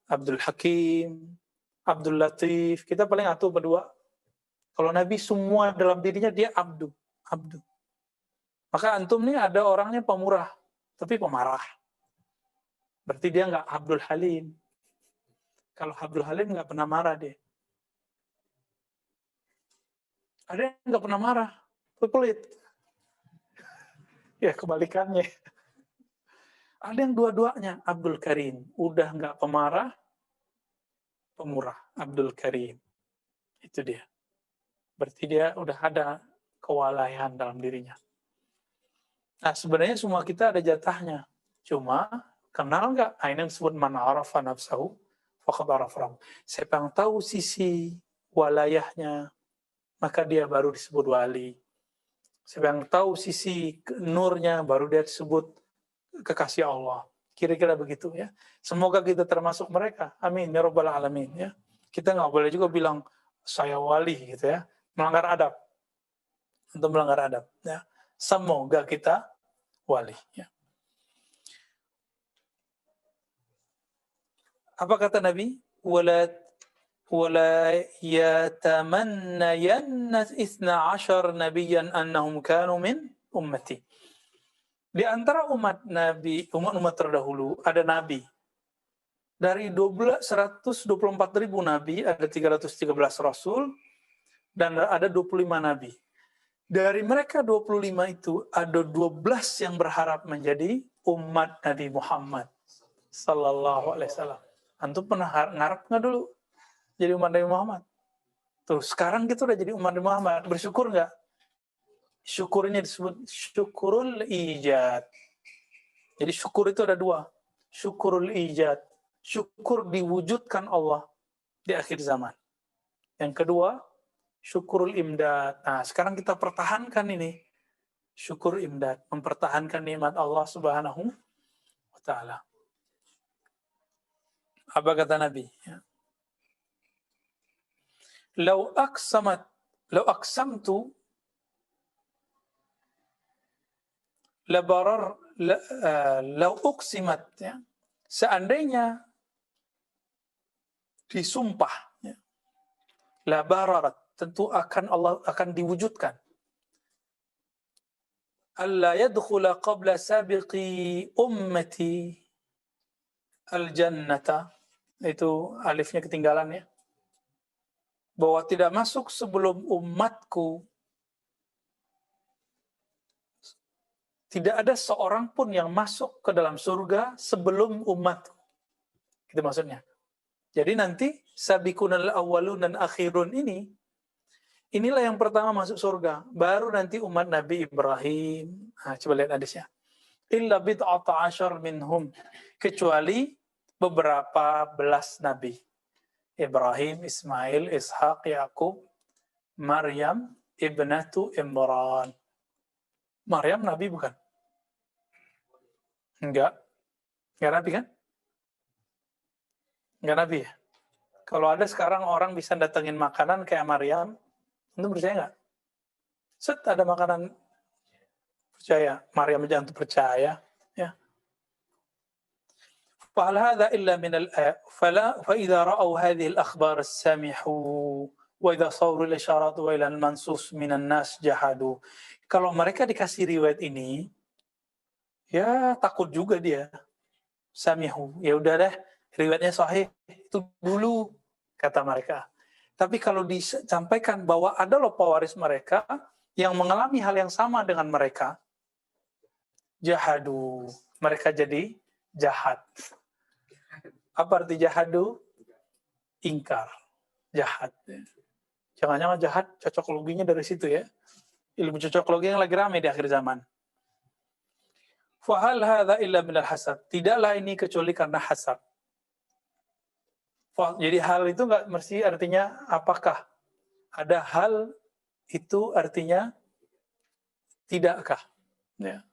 Abdul Hakim, Abdul Latif, kita paling satu berdua. Kalau Nabi semua dalam dirinya dia Abdu. Maka antum nih ada orangnya pemurah, tapi pemarah. Berarti dia nggak Abdul Halim. Kalau Abdul Halim nggak pernah marah dia. Ada yang nggak pernah marah, pelit. Ya kebalikannya. Ada yang dua-duanya, Abdul Karim. Udah nggak pemarah, pemurah. Abdul Karim. Itu dia. Berarti dia udah ada kewalayan dalam dirinya. Nah sebenarnya semua kita ada jatahnya. Cuma kenal nggak? Nah, ini yang disebut man arafa nafsahu faqad arafa rabbahu. Siapa yang tahu sisi walayahnya, maka dia baru disebut wali. Siapa yang tahu sisi nurnya, baru dia disebut kekasih Allah. Kira-kira begitu ya. Semoga kita termasuk mereka. Amin ya rabbal alamin ya. Kita nggak boleh juga bilang saya wali gitu ya. Melanggar adab. Untuk melanggar adab ya. Semoga kita wali ya. Apa kata Nabi? Wala yatamannayanna 12 nabiyyan annahum kanu min ummati. Di antara umat terdahulu ada nabi. Dari 124.000 nabi ada 313 rasul dan ada 25 nabi. Dari mereka 25 itu ada 12 yang berharap menjadi umat Nabi Muhammad sallallahu alaihi wasallam. Antum pernah ngarep nggak dulu jadi umat Nabi Muhammad? Tuh, sekarang kita udah jadi umat Nabi Muhammad. Bersyukur nggak? Syukurnya disebut syukurul ijad. Jadi syukur itu ada dua. Syukurul ijad. Syukur diwujudkan Allah di akhir zaman. Yang kedua, syukurul imdad. Nah, sekarang kita pertahankan ini. Syukur imdad. Mempertahankan nikmat Allah subhanahu wa ta'ala. Apa kata Nabi? Lau aqsamtu lau uqsimat ya. Seandainya disumpah ya. La bararat, tentu Allah akan diwujudkan. Alla yadkhula qabla sabiqi ummati al-jannata. Itu alifnya ketinggalan ya. Bahwa tidak masuk sebelum umatku. Tidak ada seorang pun yang masuk ke dalam surga sebelum umatku. Itu maksudnya. Jadi nanti sabiqunal awwalun dan akhirun inilah yang pertama masuk surga. Baru nanti umat Nabi Ibrahim. Nah, coba lihat hadisnya. Illa bid'ata asyar minhum. Kecuali beberapa belas Nabi. Ibrahim, Ismail, Ishaq, Yakub, Maryam, ibnatu Imran. Maryam Nabi bukan? Enggak Nabi kan? Enggak Nabi ya? Kalau ada sekarang orang bisa datengin makanan kayak Maryam, itu percaya enggak? Set ada makanan, percaya. Maryam jangan tuh percaya. Ya. فهل هذا إلا من فإذا رأوا هذه الأخبار السمحوا وإذا صوروا الإشارات وإلى المنصوص من الناس جحدوا. Kalau mereka dikasih riwayat ini, ya takut juga dia. Samihu, ya udah deh, riwayatnya sahih itu dulu kata mereka. Tapi kalau disampaikan bahwa ada loh pewaris mereka yang mengalami hal yang sama dengan mereka, jahadu, mereka jadi jahat. Apa arti jahadu? Ingkar, jahat. Jangan-jangan jahat cocokologinya dari situ ya. Ilmu cocokologi yang lagi ramai di akhir zaman. Fahal hadza illa minal hasad. Tidaklah ini kecuali karena hasad. Jadi hal itu nggak mesti artinya apakah. Ada hal itu artinya tidakkah. Ya.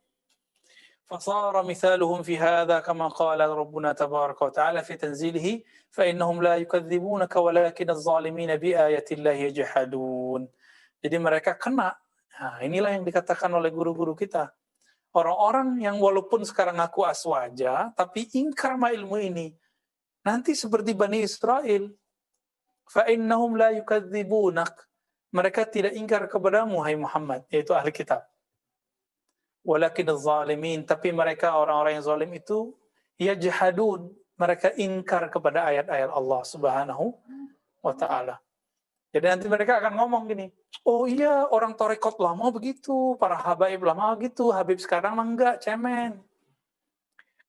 فصار مثالهم في هذا كما قال ربنا تبارك وتعالى في تنزيله فإنهم لا يكذبونك ولكن الظالمين بآيات الله يجحدون. Jadi mereka kena. Nah, inilah yang dikatakan oleh guru-guru kita. Orang-orang yang walaupun sekarang ngaku aswaja, tapi ingkar sama ilmu ini. Nanti seperti Bani Israel. فَإِنَّهُمْ لَا يُكَذِّبُونَكَ. Mereka tidak ingkar kepadamu, hai Muhammad, yaitu ahli kitab. Walakin az-zalimin, tapi mereka orang-orang yang zalim itu yajhadun, mereka ingkar kepada ayat-ayat Allah Subhanahu wa taala. Jadi nanti mereka akan ngomong gini, oh iya orang tarekat lama begitu, para habaib lama gitu, habib sekarang mah enggak, cemen.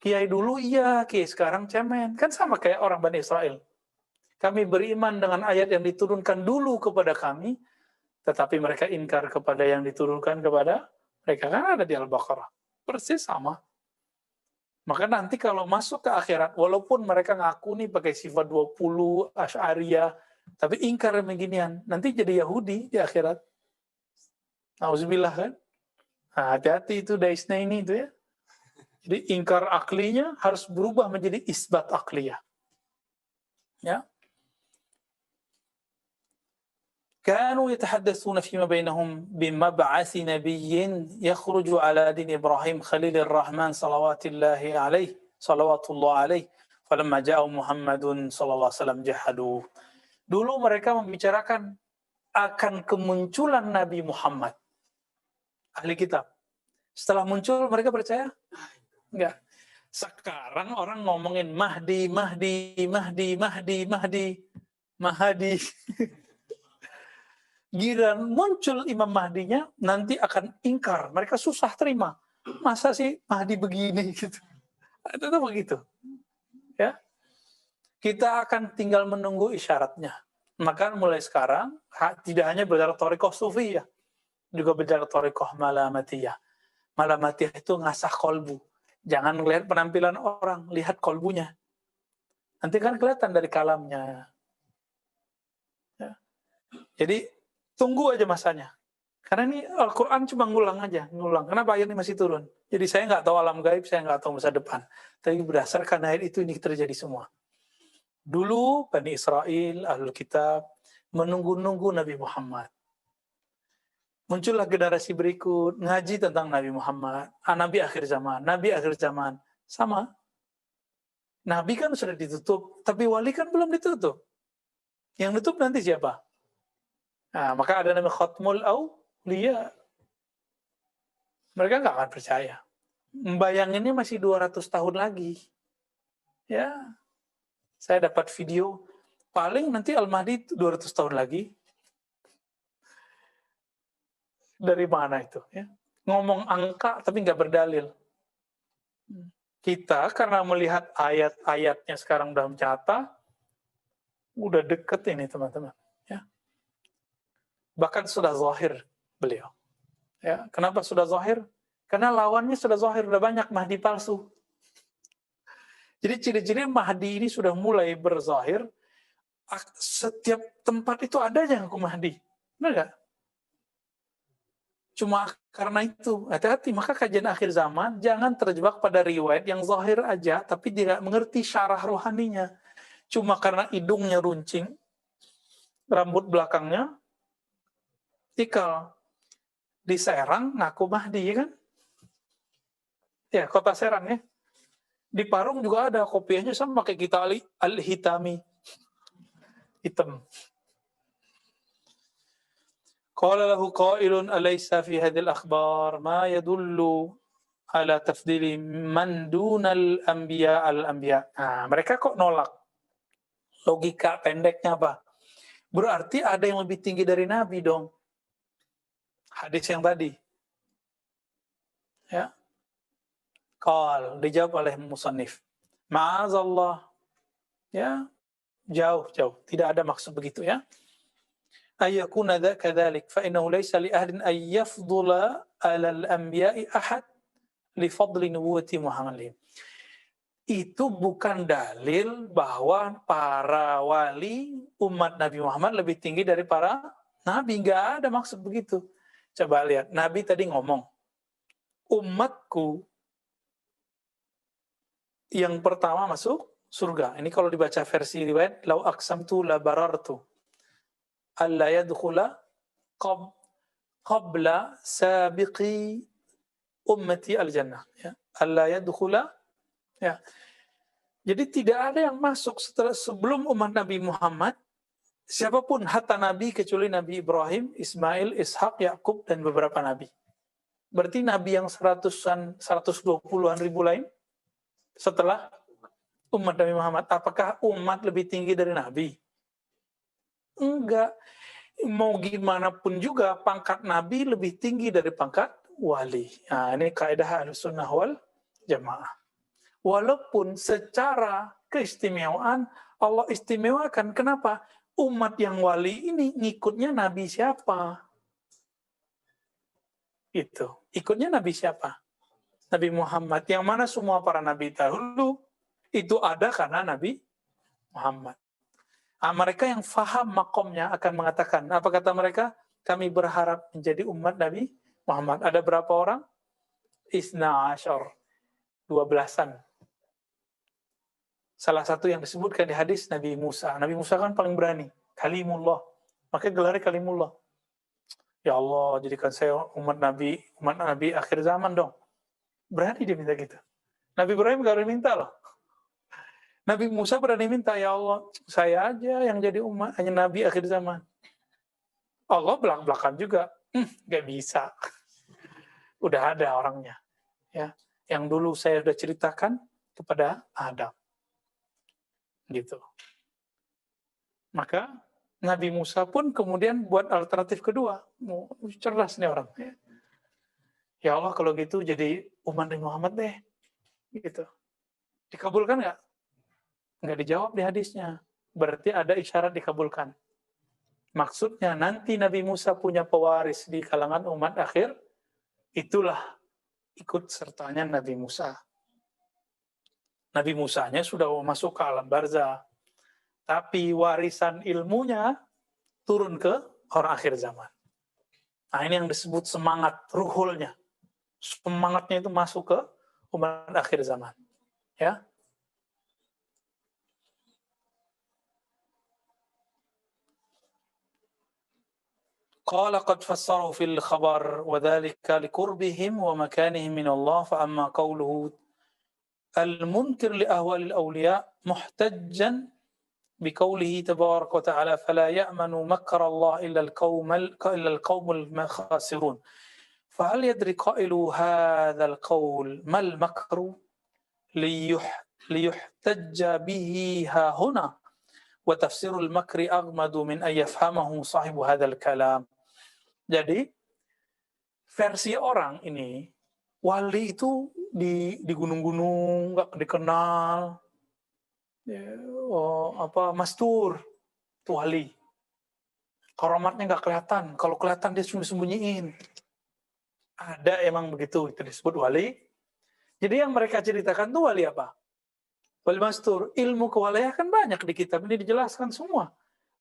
Kiai dulu iya, kiai sekarang cemen. Kan sama kayak orang Bani Israel. Kami beriman dengan ayat yang diturunkan dulu kepada kami, tetapi mereka ingkar kepada yang diturunkan kepada mereka. Kan ada di Al-Baqarah. Persis sama. Maka nanti kalau masuk ke akhirat, walaupun mereka ngaku nih pakai sifat 20, Asy'ariyah, tapi ingkar yang beginian, nanti jadi Yahudi di akhirat. Nauzubillah kan? Nah, hati-hati itu daisnya ini itu ya. Jadi ingkar aklinya harus berubah menjadi isbat akliyah. Ya. Kanu yatahaddatsuna fima bainahum bimab'atsi nabiyyin yakhruju ala din Ibrahim Khalilur Rahman salawatullahi alaihi falamma ja'a Muhammadun sallallahu alaihi wasallam jahadu. Dulu mereka membicarakan akan kemunculan Nabi Muhammad, ahli kitab. Setelah muncul mereka percaya? Enggak. Sekarang orang ngomongin Mahdi. Giliran muncul Imam Mahdinya, nanti akan ingkar. Mereka susah terima. Masa sih Mahdi begini gitu. Itu begitu. Ya. Kita akan tinggal menunggu isyaratnya. Maka mulai sekarang, tidak hanya belajar thariqah sufiyah, juga belajar thariqah malamatiyah. Malamatiyah itu ngasah kolbu. Jangan lihat penampilan orang, lihat kolbunya. Nanti kan kelihatan dari kalamnya. Ya. Jadi, tunggu aja masanya. Karena ini Al-Quran cuma ngulang aja. Kenapa ayat ini masih turun? Jadi saya nggak tahu alam gaib, saya nggak tahu masa depan. Tapi berdasarkan ayat itu, ini terjadi semua. Dulu, Bani Israel, Ahlul Kitab, menunggu-nunggu Nabi Muhammad. Muncullah generasi berikut, ngaji tentang Nabi Muhammad. Nabi akhir zaman. Sama. Nabi kan sudah ditutup, tapi wali kan belum ditutup. Yang tutup nanti siapa? Nah, maka ada nama Khatmul Auliya. Mereka nggak akan percaya. Membayanginnya masih 200 tahun lagi. Ya, saya dapat video, paling nanti Al-Mahdi 200 tahun lagi. Dari mana itu? Ya? Ngomong angka tapi nggak berdalil. Kita karena melihat ayat-ayatnya sekarang udah nyata, udah deket ini teman-teman. Ya. Bahkan sudah zahir beliau. Ya, kenapa sudah zahir? Karena lawannya sudah zahir, udah banyak Mahdi palsu. Jadi ciri-ciri Mahdi ini sudah mulai berzahir. Setiap tempat itu ada yang ngaku Mahdi. Benar nggak? Cuma karena itu, hati-hati. Maka kajian akhir zaman, jangan terjebak pada riwayat yang zahir aja, tapi tidak mengerti syarah rohaninya. Cuma karena hidungnya runcing, rambut belakangnya ikal. Di Serang ngaku Mahdi, ya kan? Ya, kota Serang ya. Di Parung juga ada kopiahnya sama kayak kita Al-Hitami. Hitam. Qala lahu qailun alaysa fi hadhil akhbar ma yadullu ala tafdili man dunal anbiya al-anbiya. Nah, mereka kok nolak. Logika pendeknya apa? Berarti ada yang lebih tinggi dari Nabi dong. Hadis yang tadi. Ya. Qal, dijawab oleh musannif. Ma'azallah. Ya, jauh. Tidak ada maksud begitu ya. Ayyakuna kadzalik fa innahu laysa li ahlin ay yafdula 'ala al-anbiya'i ahad li fadli nubuwwati Muhammadin. Itu bukan dalil bahwa para wali umat Nabi Muhammad lebih tinggi dari para nabi. Enggak ada maksud begitu. Coba lihat, Nabi tadi ngomong, umatku yang pertama masuk surga. Ini kalau dibaca versi riwayat, lau aqsamtu la barartu alla yadkhula qabla sabiqi ummati al-jannah. Ya. Alla yadkhula. Ya. Jadi tidak ada yang masuk sebelum umat Nabi Muhammad, siapapun hatta Nabi kecuali Nabi Ibrahim, Ismail, Ishak, Yakub, dan beberapa Nabi. Berarti Nabi yang 120-an ribu lain setelah umat Nabi Muhammad. Apakah umat lebih tinggi dari Nabi? Enggak. Mau gimana pun juga pangkat Nabi lebih tinggi dari pangkat wali. Nah, ini kaidah Ahlussunnah wal Jamaah. Walaupun secara keistimewaan Allah istimewakan. Kenapa? Umat yang wali ini ngikutnya Nabi siapa? Itu. Ikutnya Nabi siapa? Nabi Muhammad. Yang mana semua para nabi dahulu itu ada karena Nabi Muhammad. Mereka yang faham makomnya akan mengatakan, apa kata mereka? Kami berharap menjadi umat Nabi Muhammad. Ada berapa orang? Isna Ashar, 12-an. Salah satu yang disebutkan di hadis Nabi Musa. Nabi Musa kan paling berani. Kalimullah. Makanya gelarnya Kalimullah. Ya Allah, jadikan saya umat Nabi akhir zaman dong. Berani dia minta gitu. Nabi Ibrahim gak berani minta loh. Nabi Musa berani minta, ya Allah, saya aja yang jadi umat, hanya Nabi akhir zaman. Allah belak-belakan juga. Gak bisa. Udah ada orangnya. Ya, yang dulu saya sudah ceritakan kepada Adam. Gitu. Maka Nabi Musa pun kemudian buat alternatif kedua. Cerdas nih orang. Ya Allah, kalau gitu jadi umat Nabi Muhammad deh. Gitu. Dikabulkan nggak? Nggak dijawab di hadisnya. Berarti ada isyarat dikabulkan. Maksudnya nanti Nabi Musa punya pewaris di kalangan umat akhir, itulah ikut sertanya Nabi Musa. Nabi Musanya sudah masuk ke alam barzah. Tapi warisan ilmunya turun ke orang akhir zaman. Nah, ini yang disebut semangat ruhulnya. Semangatnya itu masuk ke umat akhir zaman. Ya. Qala qad fassaru fil khabar wa dhalika liqurbihim wa makanihim min Allah fa amma qawluhu al-munkir li ahwal al-awliya muhtajjan بقوله تبارك وتعالى فلا يأمن مكر الله إلا القوم الخاسرون فهل يدري قائل هذا القول ما المكر ليحتج به ها هنا وتفسير المكر أغمد من أن يفهمه صاحب هذا الكلام. Jadi versi orang ini, wali itu di gunung-gunung nggak dikenal. Mastur itu wali, karamatnya nggak kelihatan, kalau kelihatan dia sembunyiin. Ada emang begitu, itu disebut wali. Jadi yang mereka ceritakan tuh wali apa? Wali mastur. Ilmu kewalian kan banyak di kitab ini dijelaskan semua.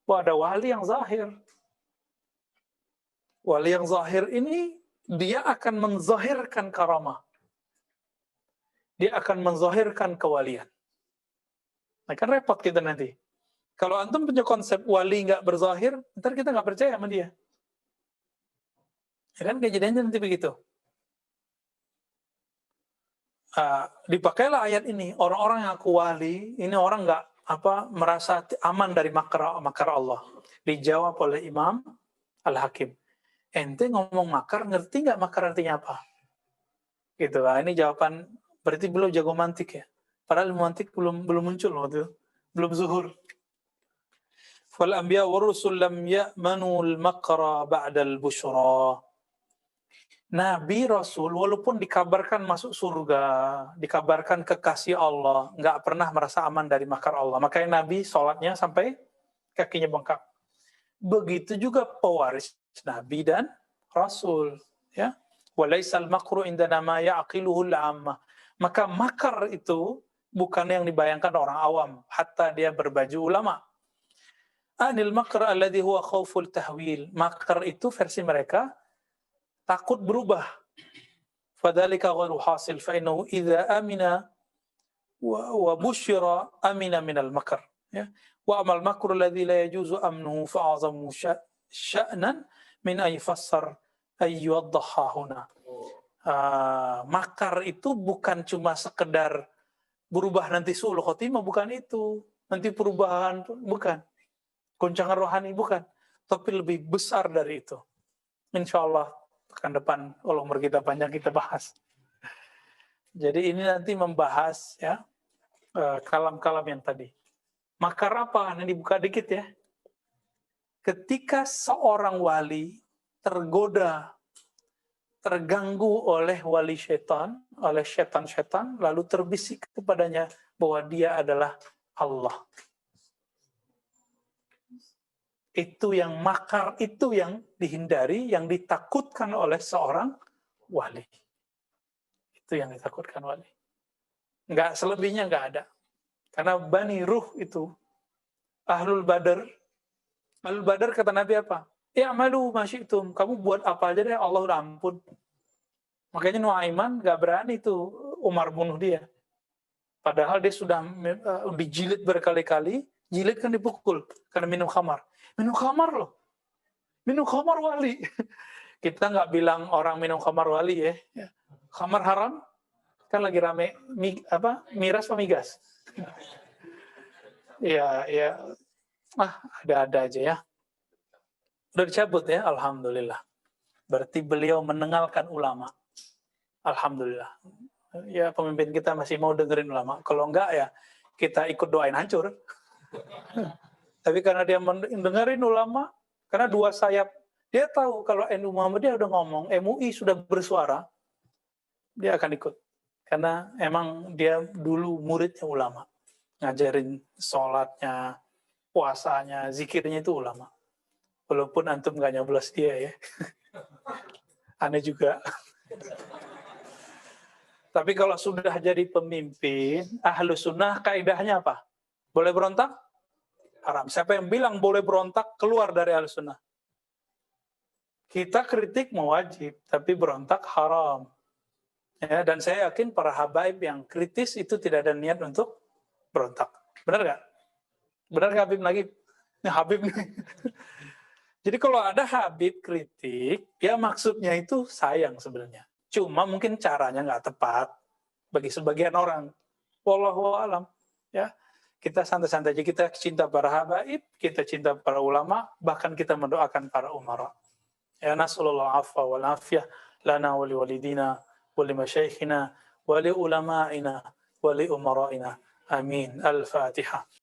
Ada wali yang zahir. Wali yang zahir ini dia akan menzahirkan karamah, dia akan menzahirkan kewalian. Nah, kan repot kita nanti. Kalau antum punya konsep wali nggak berzahir, ntar kita nggak percaya sama dia. Ya kan kejadiannya nanti begitu. Dipakailah ayat ini. Orang-orang yang aku wali, ini orang nggak merasa aman dari makar Allah. Dijawab oleh Imam Al-Hakim. Ente ngomong makar, ngerti nggak makar artinya apa? Gitu. Ini jawaban. Berarti belum jago mantik ya. Padahal mantik belum muncul waktu itu. Belum zuhur. Fal anbiya wa rusul lam ya'manu al-makra ba'da al-busyra. Nabi Rasul walaupun dikabarkan masuk surga, dikabarkan kekasih Allah, nggak pernah merasa aman dari makar Allah. Makanya Nabi sholatnya sampai kakinya bengkak. Begitu juga pewaris Nabi dan Rasul. Ya, walaisal makru indana ma ya'qiluhul ammah. Maka makar itu bukan yang dibayangkan orang awam, hatta dia berbaju ulama. Anil makr alladhi huwa khawful tahwil. Makar itu versi mereka takut berubah. Fadzalika ghairu hasil fa innahu idza amina wa busyira amina minal makr. Ya. Wa amal makru alladhi la yajuzu amnuhu fa azamu sya'nan min ay fassar ay yuwaddaha huna. Makar itu bukan cuma sekedar berubah nanti su'ul khotimah, bukan itu. Nanti perubahan, bukan. Goncangan rohani, bukan. Tapi lebih besar dari itu. Insyaallah pekan depan kalau umur kita panjang kita bahas. Jadi ini nanti membahas ya kalam-kalam yang tadi. Makar apa? Ini dibuka dikit ya. Ketika seorang wali tergoda, terganggu oleh wali syaitan, oleh syaitan-syaitan, lalu terbisik kepadanya bahwa dia adalah Allah. Itu yang makar, itu yang dihindari, yang ditakutkan oleh seorang wali. Itu yang ditakutkan wali. Enggak, selebihnya enggak ada. Karena Bani Ruh itu, Ahlul Badar kata Nabi apa? Ya malu masyitum, kamu buat apa aja deh, Allah udah ampun. Makanya Nuaiman enggak berani tuh Umar bunuh dia. Padahal dia sudah dijilid berkali-kali, jilid kan dipukul karena minum khamar. Minum khamar loh. Minum khamar wali. Kita nggak bilang orang minum khamar wali ya. Khamar haram kan lagi rame miras apa migas. Ya, ada aja ya. Udah dicabut ya, alhamdulillah. Berarti beliau mendengarkan ulama. Alhamdulillah. Ya pemimpin kita masih mau dengerin ulama. Kalau enggak ya kita ikut doain hancur. Tapi karena dia mendengarin ulama, karena dua sayap, dia tahu kalau NU Muhammadiyah udah ngomong, MUI sudah bersuara, dia akan ikut. Karena emang dia dulu muridnya ulama. Ngajarin sholatnya, puasanya, zikirnya itu ulama. Walaupun antum gak nyoblos dia ya. Aneh juga. Tapi kalau sudah jadi pemimpin, ahlu sunnah kaidahnya apa? Boleh berontak? Haram. Siapa yang bilang boleh berontak, keluar dari ahlu sunnah. Kita kritik mewajib, tapi berontak haram. Ya, dan saya yakin para habaib yang kritis itu tidak ada niat untuk berontak. Benar nggak? Benar nggak Habib lagi? Ini Habib nih. Jadi kalau ada Habib kritik, ya maksudnya itu sayang sebenarnya. Cuma mungkin caranya nggak tepat bagi sebagian orang. Wallahu a'lam. Ya, kita santai-santai aja. Kita cinta para habaib, kita cinta para ulama, bahkan kita mendoakan para umara. Ya nasallallahu afwa wal afiyah lana wa liwalidina wa limasyaikhina wa li ulama'ina wa li umara'ina. Amin. Al-Fatihah.